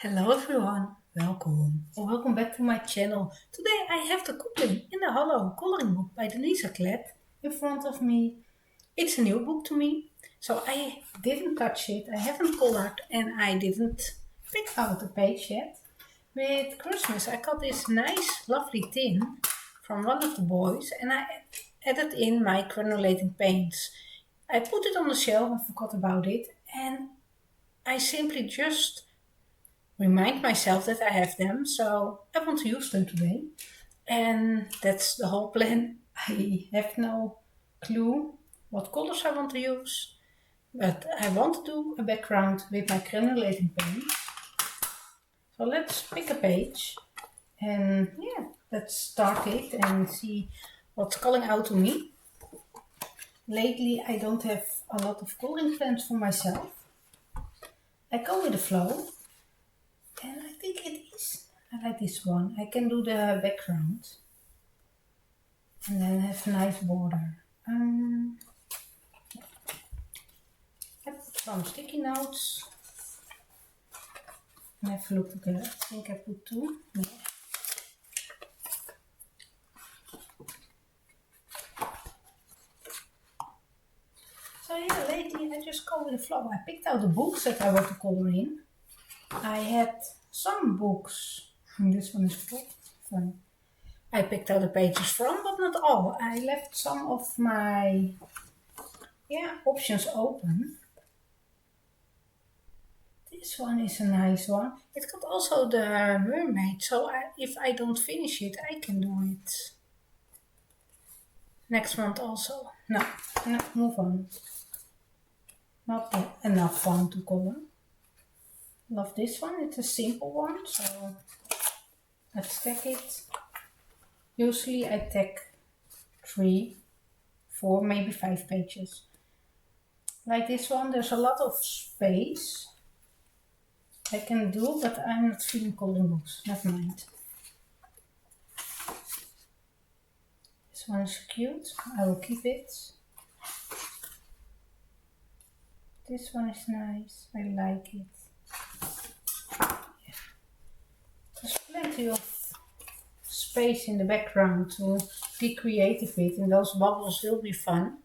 Hello everyone, welcome or welcome back to my channel. Today I have the cooking in the Hollow coloring book by denyse klette in front of me. It's a new book to me, so I didn't touch it, I haven't colored and I didn't pick out the page yet. With Christmas I got this nice lovely tin from one of the boys and I added in my granulating paints. I put it on the shelf and forgot about it, and I simply just remind myself that I have them, so I want to use them today. And that's the whole plan. I have no clue what colors I want to use, but I want to do a background with my granulating paint. So let's pick a page and yeah, let's start it and see what's calling out to me. Lately I don't have a lot of coloring plans for myself. I go with the flow. And I think it is. I like this one. I can do the background. And then have a nice border. I put some sticky notes. And have a look together. I think I put two. Yeah. So yeah, lately I just go with the flow. I picked out the books that I want to color in. I had some books. This one is fun. I picked out the pages from, but not all. I left some of my options open. This one is a nice one. It got also the mermaid, so if I don't finish it, I can do it next month also. No, move on. Not enough fun to color. Love this one. It's a simple one, so let's tag it. Usually I tag 3, 4, maybe 5 pages. Like this one, there's a lot of space I can do, but I'm not feeling coloring books. Never mind. This one is cute. I will keep it. This one is nice. I like it. Yeah. There's plenty of space in the background to be creative with, and those bubbles will be fun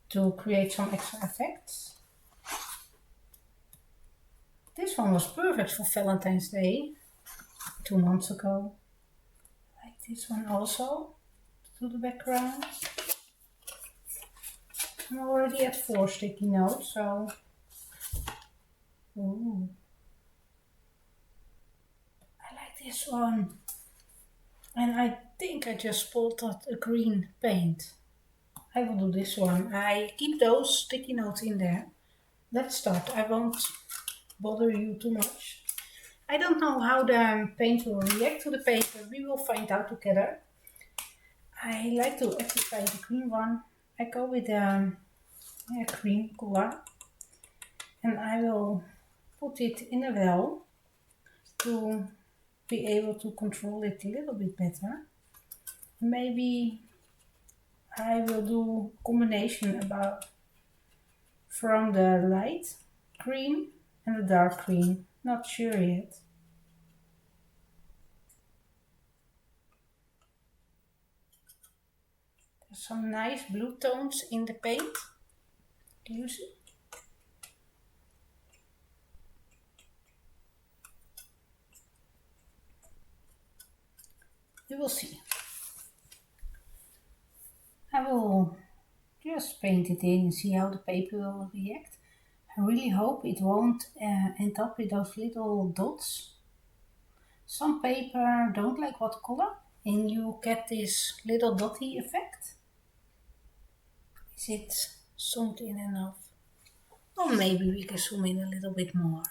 to create some extra effects. This one was perfect for Valentine's Day 2 months ago. Like this one also to the background. I'm already at 4 sticky notes, so ooh. I like this one. And I think I just spotted a green paint. I will do this one. I keep those sticky notes in there. Let's start. I won't bother you too much. I don't know how the paint will react to the paper. We will find out together. I like to activate the green one. I go with the cream color. And I will put it in a well to be able to control it a little bit better. Maybe I will do combination from the light green and the dark green. Not sure yet. There's some nice blue tones in the paint. Do you see? You will see. I will just paint it in and see how the paper will react. I really hope it won't end up with those little dots. Some paper don't like watercolor and you get this little dotty effect. Is it zoomed in enough? Or maybe we can zoom in a little bit more.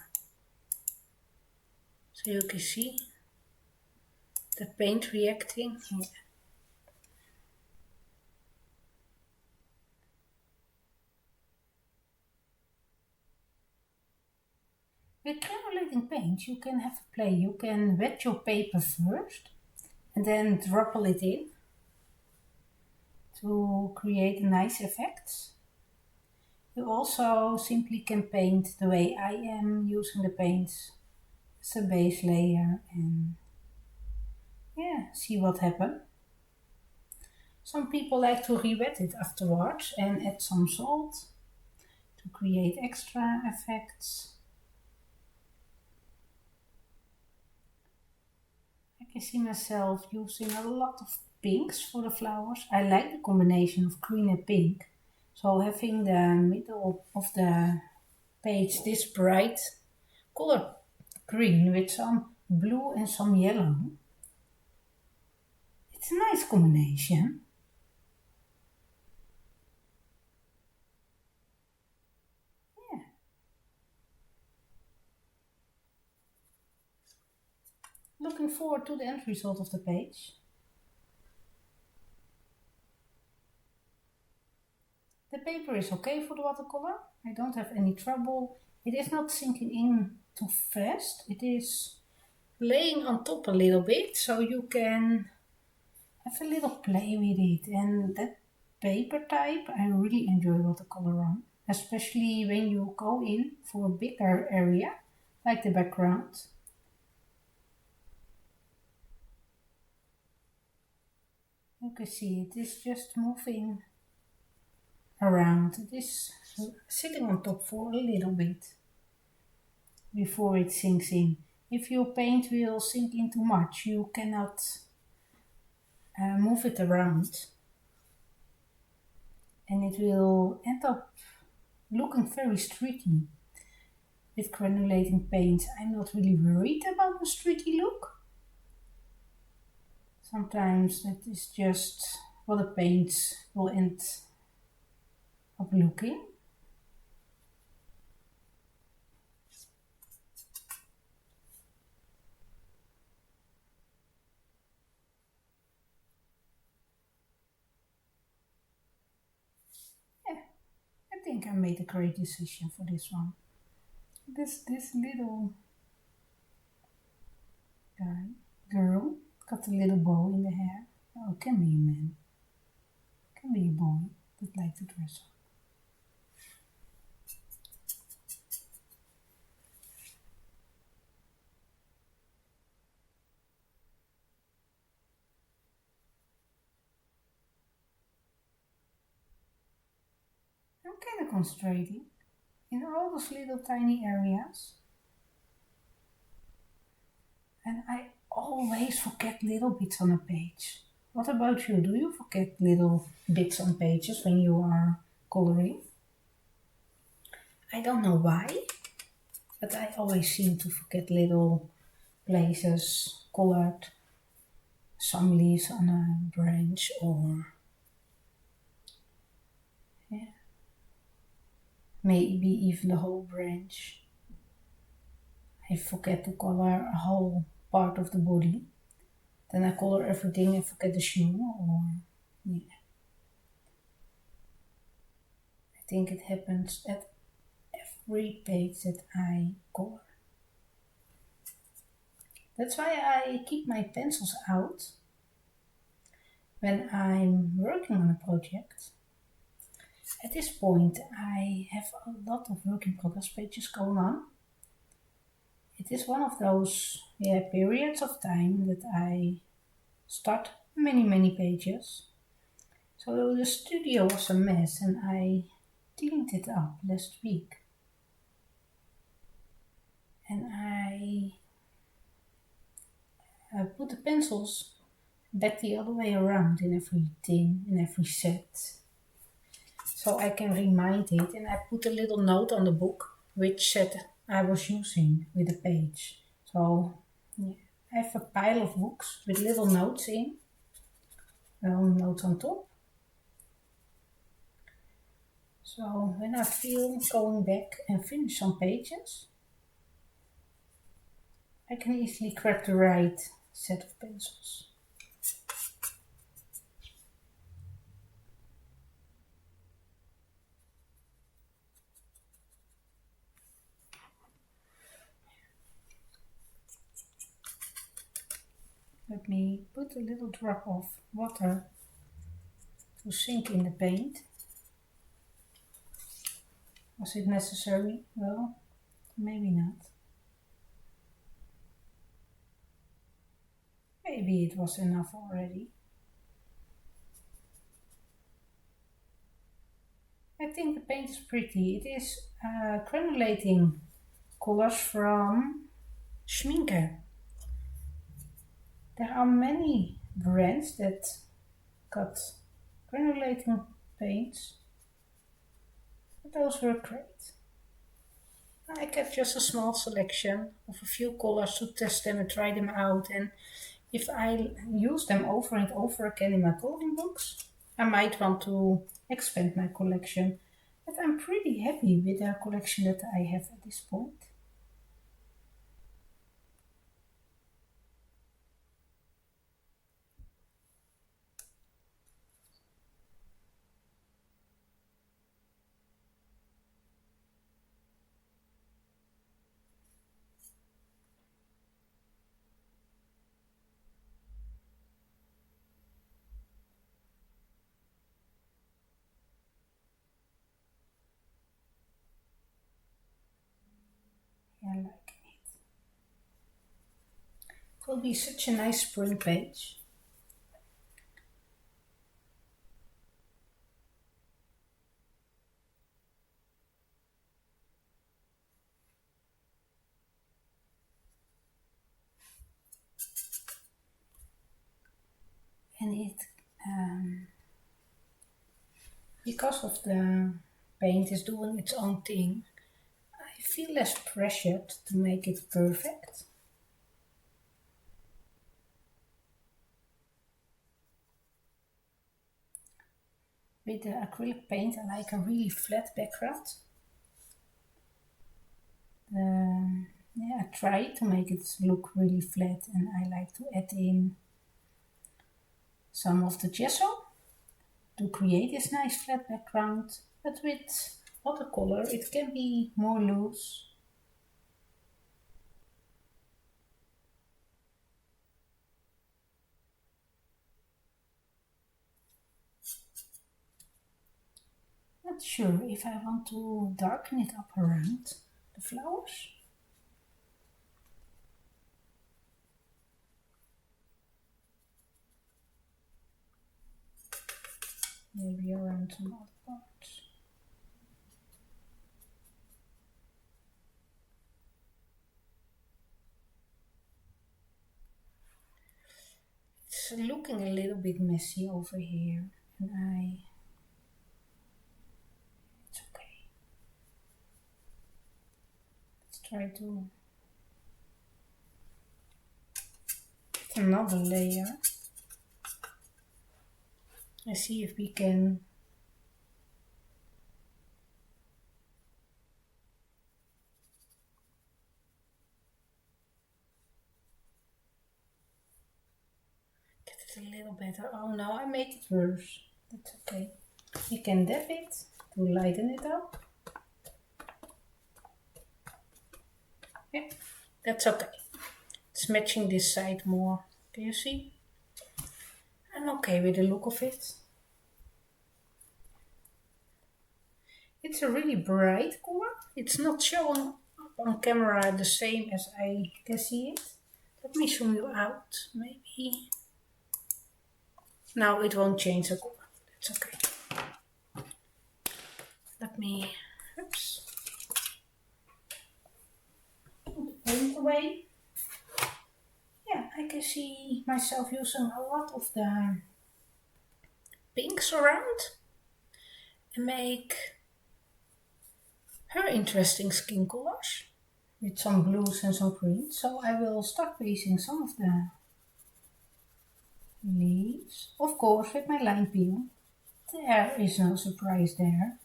So you can see the paint reacting here. With granulating paint you can have a play. You can wet your paper first and then dropple it in to create nice effects. You also simply can paint the way I am using the paints as a base layer and see what happens. Some people like to re-wet it afterwards and add some salt to create extra effects. I can see myself using a lot of pinks for the flowers. I like the combination of green and pink. So having the middle of the page this bright color green with some blue and some yellow. It's a nice combination. Yeah. Looking forward to the end result of the page. The paper is okay for the watercolor. I don't have any trouble. It is not sinking in too fast. It is laying on top a little bit, so you can have a little play with it. And that paper type I really enjoy watercolor on, especially when you go in for a bigger area like the background. You can see it is just moving around. It is sitting on top for a little bit before it sinks in. If your paint will sink in too much, you cannot move it around, and it will end up looking very streaky. With granulating paint, I'm not really worried about the streaky look. Sometimes that is just what the paint will end up looking. Yeah, I think I made a great decision for this one. This little girl got a little bow in the hair. Oh, it can be a man. It can be a boy that likes to dress up. I'm kind of concentrating in all those little tiny areas. And I always forget little bits on a page. What about you? Do you forget little bits on pages when you are coloring? I don't know why, but I always seem to forget little places colored, some leaves on a branch, or maybe even the whole branch. I forget to color a whole part of the body. Then I color everything and forget the shoe, or I think it happens at every page that I color. That's why I keep my pencils out when I'm working on a project. At this point I have a lot of work in progress pages going on. It is one of those periods of time that I start many pages. So the studio was a mess and I cleaned it up last week. And I put the pencils back the other way around in every tin, in every set. So I can remind it, and I put a little note on the book which set I was using with the page. So I have a pile of books with little notes in, notes on top. So when I feel going back and finish some pages, I can easily grab the right set of pencils. Let me put a little drop of water to sink in the paint. Was it necessary? Well, maybe not. Maybe it was enough already. I think the paint is pretty. It is granulating colors from Schminke. There are many brands that got granulating paints, but those were great. I kept just a small selection of a few colors to test them and try them out, and if I use them over and over again in my coloring books, I might want to expand my collection. But I'm pretty happy with the collection that I have at this point. I like it. It will be such a nice spring page. And it, because of the paint is doing its own thing, I feel less pressured to make it perfect. With the acrylic paint, I like a really flat background. Yeah, I try to make it look really flat, and I like to add in some of the gesso to create this nice flat background. But with watercolor, it can be more loose. Not sure if I want to darken it up around the flowers. Maybe around some other parts. It's looking a little bit messy over here, and it's okay. Let's try to get another layer. Let's see if we can get it a little better. Oh no, I made it worse. That's okay. You can dab it to lighten it up. Yeah, that's okay. It's matching this side more. Can you see? I'm okay with the look of it. It's a really bright color. It's not showing up on camera the same as I can see it. Let me zoom you out, maybe. Now it won't change the color. That's okay. Let me, oops, put the paint away. Yeah, I can see myself using a lot of the pinks around and make her interesting skin colors with some blues and some greens. So I will start using some of the leaves, of course with my line peel. There is no surprise there.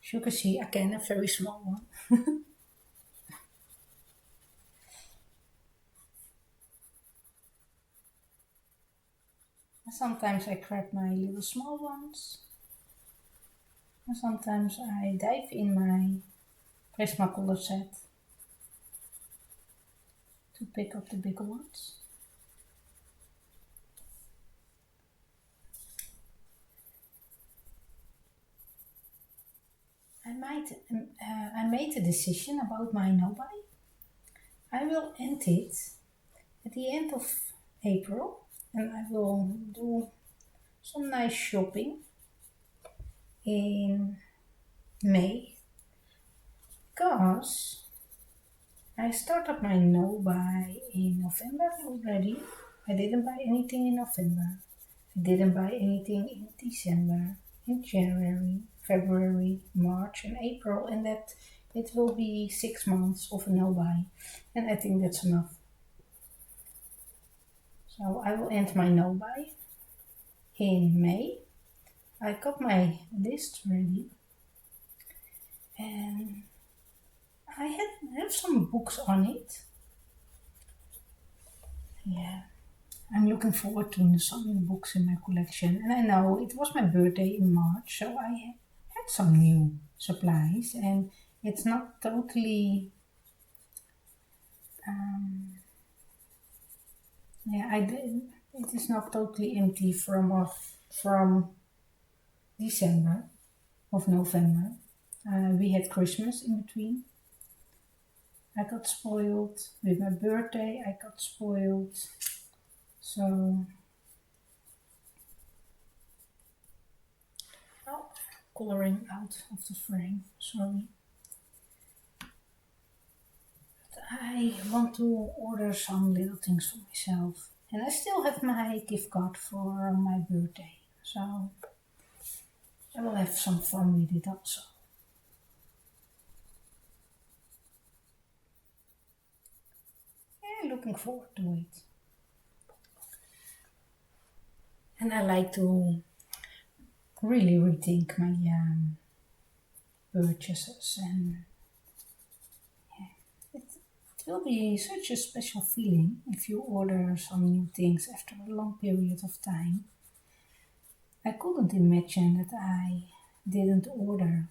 As you can see, again a very small one. Sometimes I grab my little small ones, and sometimes I dive in my Prismacolor set to pick up the bigger ones. I made a decision about my nobody. I will end it at the end of April, and I will do some nice shopping in May, because I started my no buy in November already. I didn't buy anything in November. I didn't buy anything in December, in January, February, March, and April, and that it will be 6 months of a no buy, and I think that's enough. So I will end my no buy in May. I got my list ready, and I have some books on it. Yeah, I'm looking forward to some new books in my collection. And I know it was my birthday in March, so I had some new supplies, and it's not totally. Yeah, I did. It is not totally empty from December of November. We had Christmas in between. I got spoiled with my birthday. I got spoiled. So, oh, coloring out of the frame. Sorry. But I want to order some little things for myself, and I still have my gift card for my birthday. So I will have some fun with it also. Yeah, looking forward to it. And I like to really rethink my purchases, and it will be such a special feeling if you order some new things after a long period of time. I couldn't imagine that I didn't order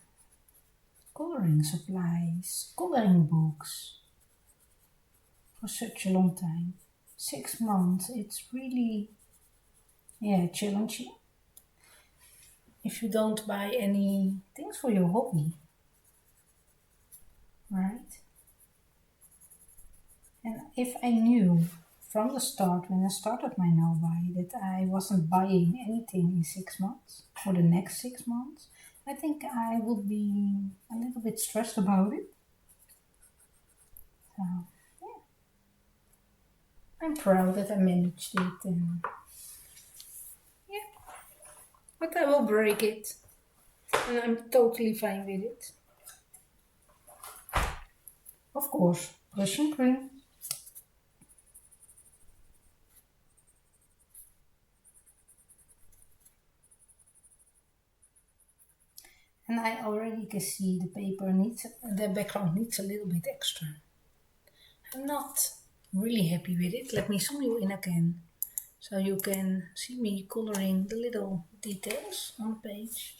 coloring supplies, coloring books for such a long time. 6 months, it's really, yeah, challenging if you don't buy any things for your hobby, right? And if I knew from the start, when I started my no buy, that I wasn't buying anything in 6 months, for the next 6 months, I think I would be a little bit stressed about it. So, yeah, I'm proud that I managed it, and yeah, but I will break it, and I'm totally fine with it. Of course, brushing cream. And I already can see the background needs a little bit extra. I'm not really happy with it. Let me zoom you in again, so you can see me coloring the little details on the page.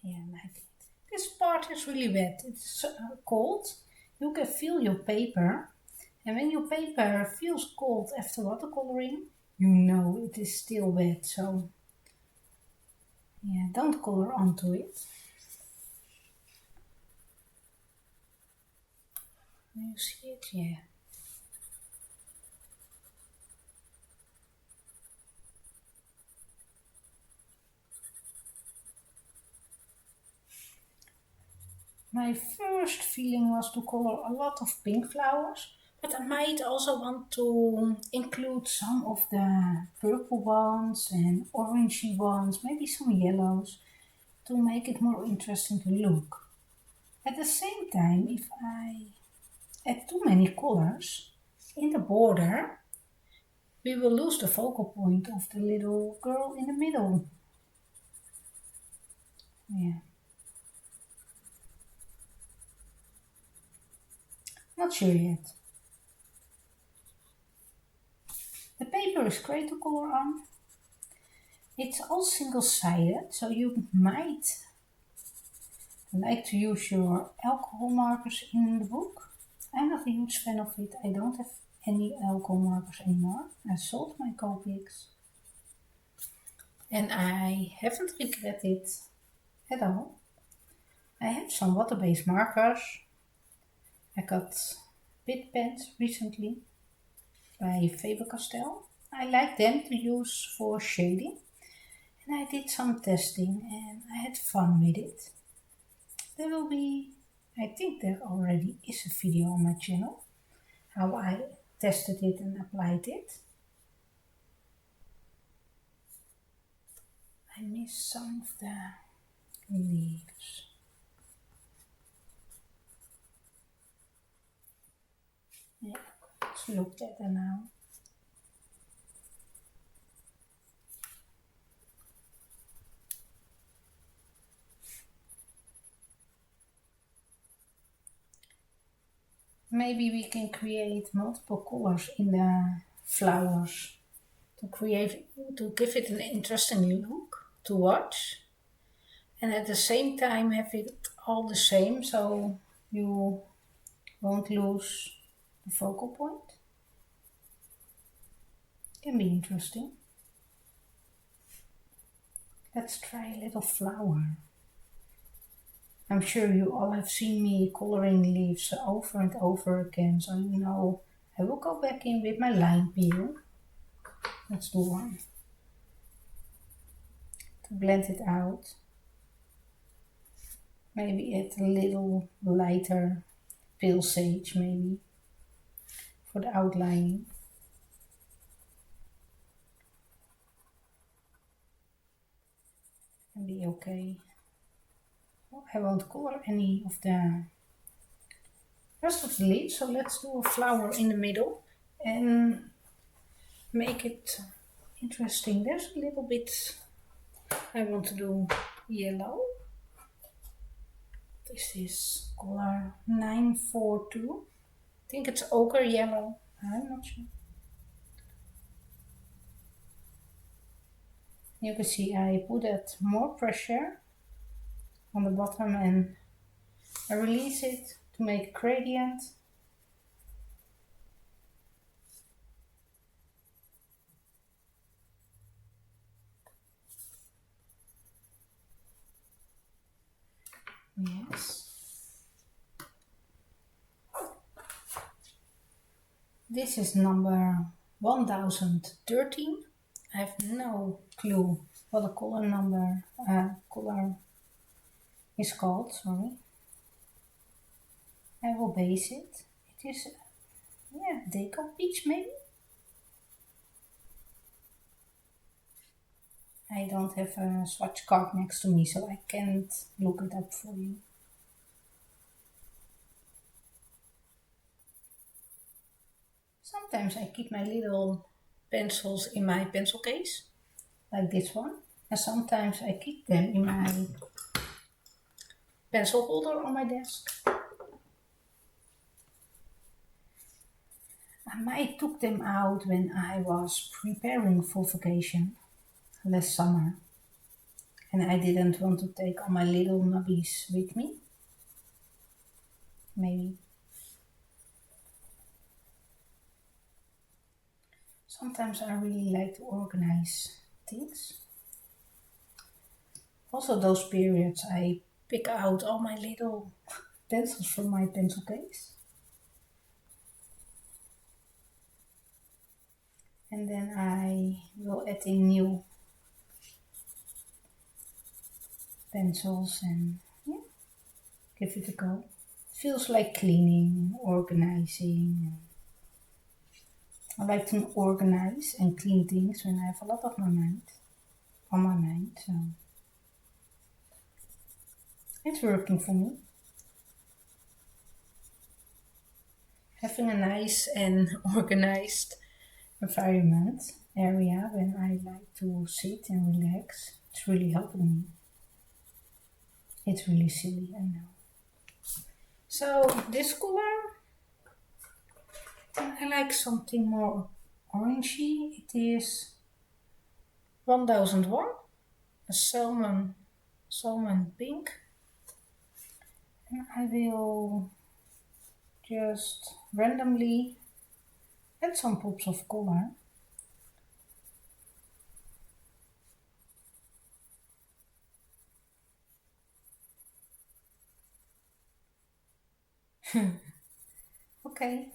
Yeah, like it. This part is really wet. It's cold. You can feel your paper, and when your paper feels cold after watercoloring, you know it is still wet. So yeah, don't color onto it. You see it? Yeah. My first feeling was to color a lot of pink flowers, but I might also want to include some of the purple ones and orangey ones, maybe some yellows, to make it more interesting to look. At the same time, if I add too many colors in the border, we will lose the focal point of the little girl in the middle. Yeah, not sure yet. The paper is great to color on. It's all single-sided, so you might I like to use your alcohol markers in the book. I'm not a huge fan of it. I don't have any alcohol markers anymore. I sold my Copics. And I haven't regretted at all. I have some water-based markers. I got bit pens recently by Faber-Castell. I like them to use for shading. And I did some testing and I had fun with it. There will be, I think there already is a video on my channel how I tested it and applied it. I missed some of the leaves. Yeah, let's look at it now. Maybe we can create multiple colors in the flowers to give it an interesting look to watch, and at the same time have it all the same so you won't lose the focal point. Can be interesting. Let's try a little flower. I'm sure you all have seen me coloring leaves over and over again, so you know I will go back in with my line peel. Let's do one. To blend it out. Maybe add a little lighter pale sage maybe for the outlining. And be okay. Well, I won't color any of the rest of the leaves, so let's do a flower in the middle and make it interesting. There's a little bit I want to do yellow. This is color 942. I think it's ochre yellow. I'm not sure. You can see I put that more pressure on the bottom and I release it to make a gradient. Yes. This is number 1013. I have no clue what the color is called, sorry. I will base it. It is, yeah, deco peach maybe? I don't have a swatch card next to me, so I can't look it up for you. Sometimes I keep my little pencils in my pencil case, like this one. And sometimes I keep them in my pencil holder on my desk. I might took them out when I was preparing for vacation last summer. And I didn't want to take all my little nubbies with me. Maybe. Sometimes I really like to organize things. Also those periods I pick out all my little pencils from my pencil case. And then I will add in new pencils and yeah, give it a go. It feels like cleaning, organizing. I like to organize and clean things when I have a lot of on my mind, so it's working for me. Having a nice and organized environment area when I like to sit and relax, it's really helping me. It's really silly, I know. So this color, I like something more orangey. It is 1001, a salmon pink. And I will just randomly add some pops of color. Okay,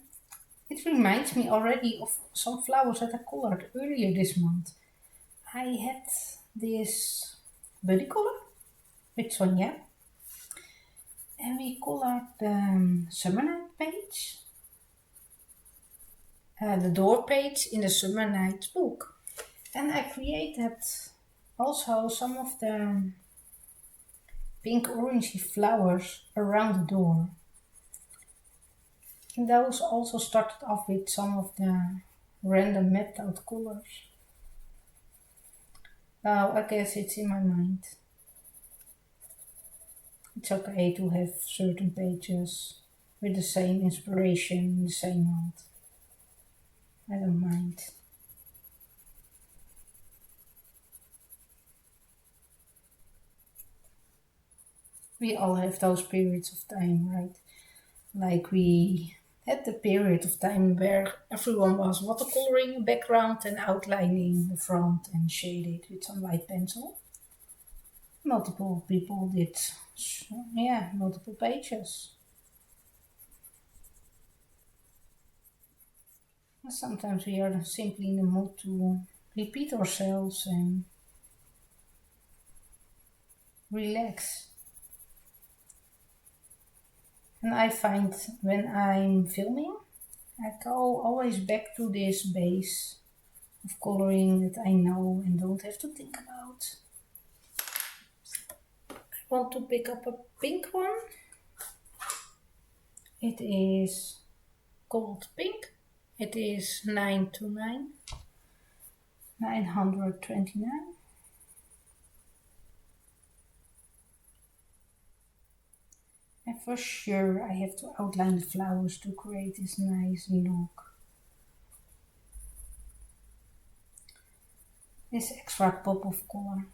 it reminds me already of some flowers that I colored earlier this month. I had this buddy color with Sonia, and we colored the summer night page, the door page in the summer night book. And I created also some of the pink orangey flowers around the door. And those also started off with some of the random mapped out colors. Oh, I guess it's in my mind. It's okay to have certain pages with the same inspiration, the same month. I don't mind. We all have those periods of time, right? Like we had the period of time where everyone was watercoloring a background and outlining the front and shaded with some white pencil. Multiple people did, yeah, multiple pages. And sometimes we are simply in the mood to repeat ourselves and relax. And I find when I'm filming, I go always back to this base of coloring that I know and don't have to think about. I want to pick up a pink one. It is gold pink. It is 929, 929. And for sure I have to outline the flowers to create this nice look. This extra pop of color.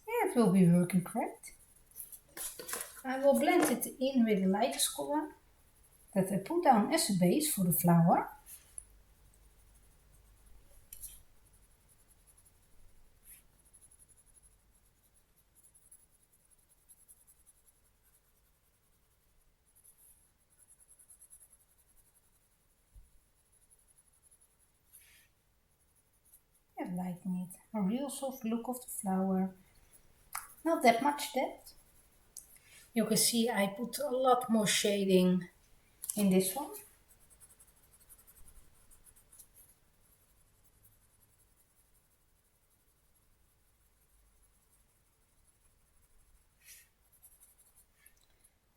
Yeah, it will be working correct. I will blend it in with the lightest color that I put down as a base for the flower. I lighten it. A real soft look of the flower. Not that much depth. You can see I put a lot more shading in this one.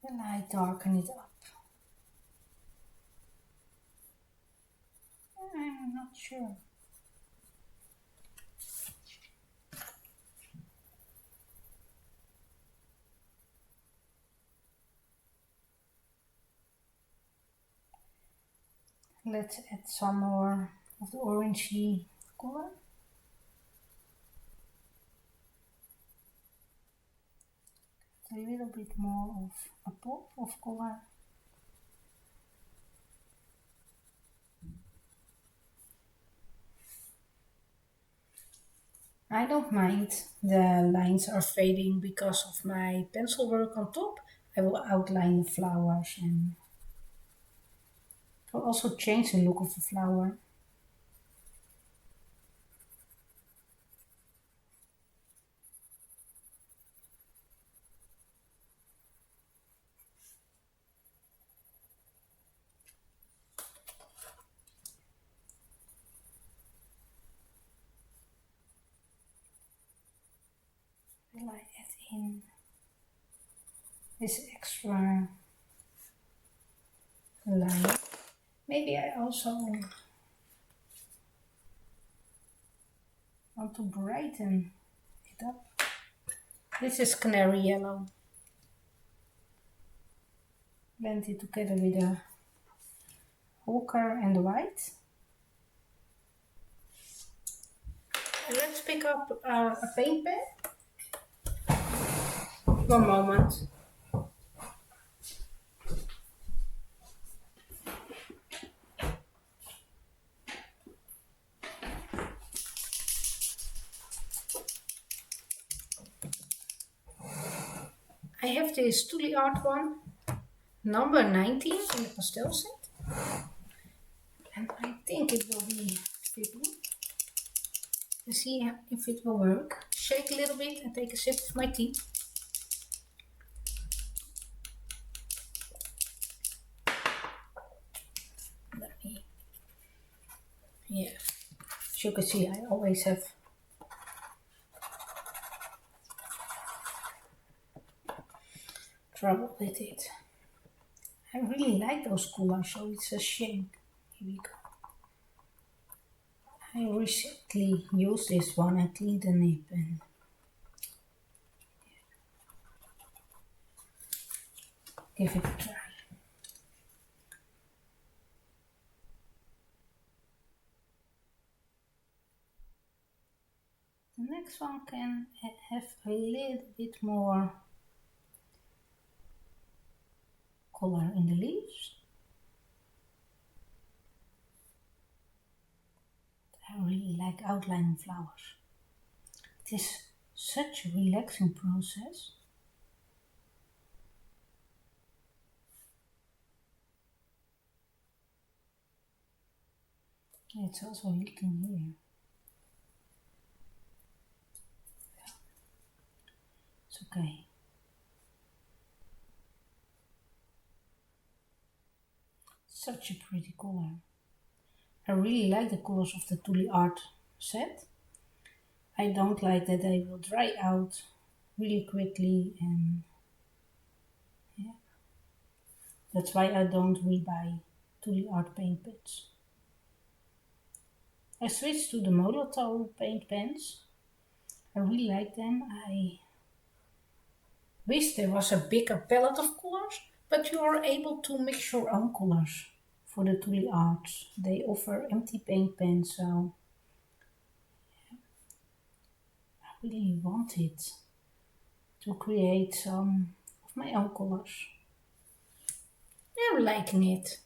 And I darken it up. I'm not sure. Let's add some more of the orangey color. A little bit more of a pop of color. I don't mind the lines are fading because of my pencil work on top. I will outline the flowers and it will also change the look of the flower. Will I add in this extra line? Maybe I also want to brighten it up. This is canary yellow. Blend it together with a ochre and the white. And let's pick up a paint pen. One moment. I have this Tuli Art one, number 19 in the pastel set. And I think it will be fitting. Let's see if it will work. Shake a little bit and take a sip of my tea. Yeah, as you can see, I always have trouble with it. I really like those colors, so it's a shame. Here we go. I recently used this one and cleaned the nib and give it a try. The next one can have a little bit more color in the leaves. I really like outlining flowers. It is such a relaxing process. It's also leaking here. It's okay. Such a pretty color. I really like the colors of the Tuli Art set. I don't like that they will dry out really quickly, and yeah, that's why I don't rebuy Tuli Art paint pens. I switched to the monotone paint pens. I really like them. I wish there was a bigger palette of colors, but you are able to mix your own colors for the Tuli Arts. They offer empty paint pens, so I really wanted to create some of my own colors. I'm liking it.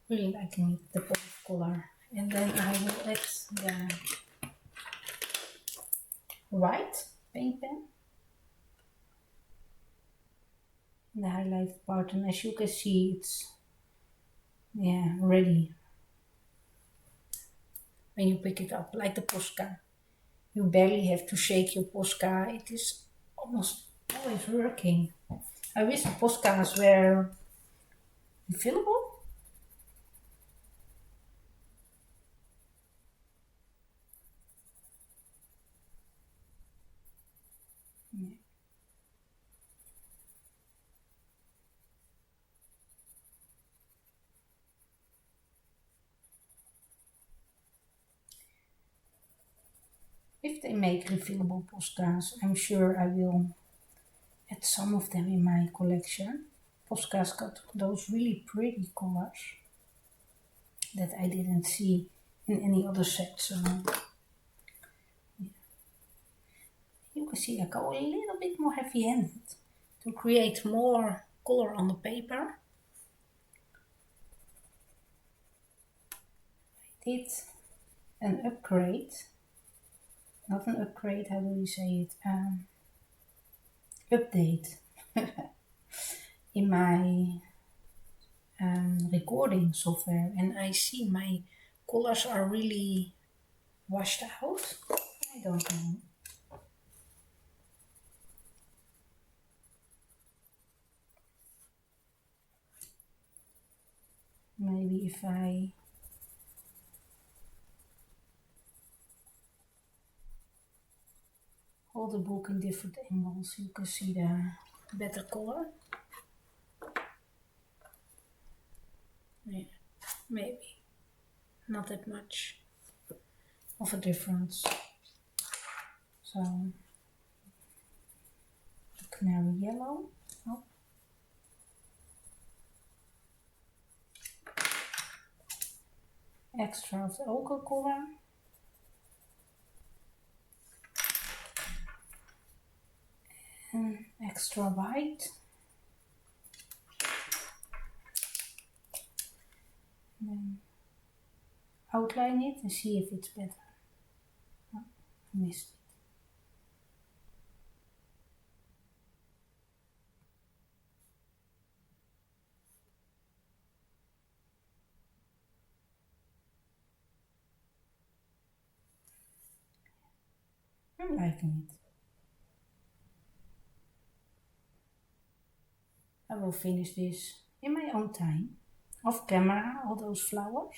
Really liking it, the pop of color. And then I will add the white paint pen. The highlighted part, and as you can see, it's ready when you pick it up, like the Posca. You barely have to shake your Posca. It is almost always working. I wish the Poscas were refillable. If they make refillable Poscas, I'm sure I will add some of them in my collection. Poscas got those really pretty colors that I didn't see in any other set. So yeah. You can see I go a little bit more heavy-handed to create more color on the paper. I did an upgrade. Not an upgrade, how do you say it? Update in my recording software, and I see my colors are really washed out. I don't know. Maybe if I hold the book in different angles, you can see the better color. Yeah, maybe not that much. of a difference. So canary yellow. Oh. Extra of the ochre color. And extra white. And then outline it and see if it's better. Oh, I missed it. I'm liking it. I will finish this in my own time, off camera, all those flowers.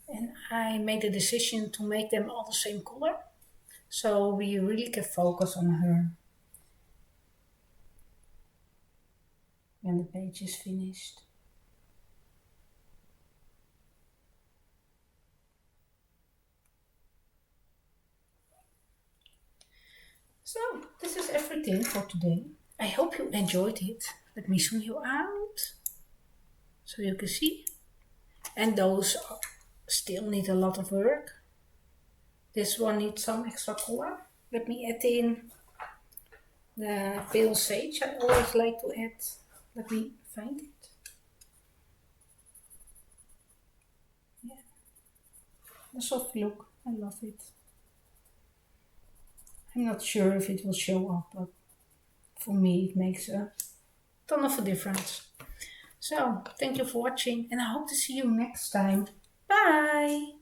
And I made a decision to make them all the same color, so we really can focus on her when the page is finished. So, this is everything for today. I hope you enjoyed it. Let me zoom you out so you can see. And those still need a lot of work. This one needs some extra color. Let me add in the pale sage. I always like to add. Let me find it. Yeah, the soft look. I love it. I'm not sure if it will show up, but for me it makes a ton of a difference. So, thank you for watching and I hope to see you next time. Bye!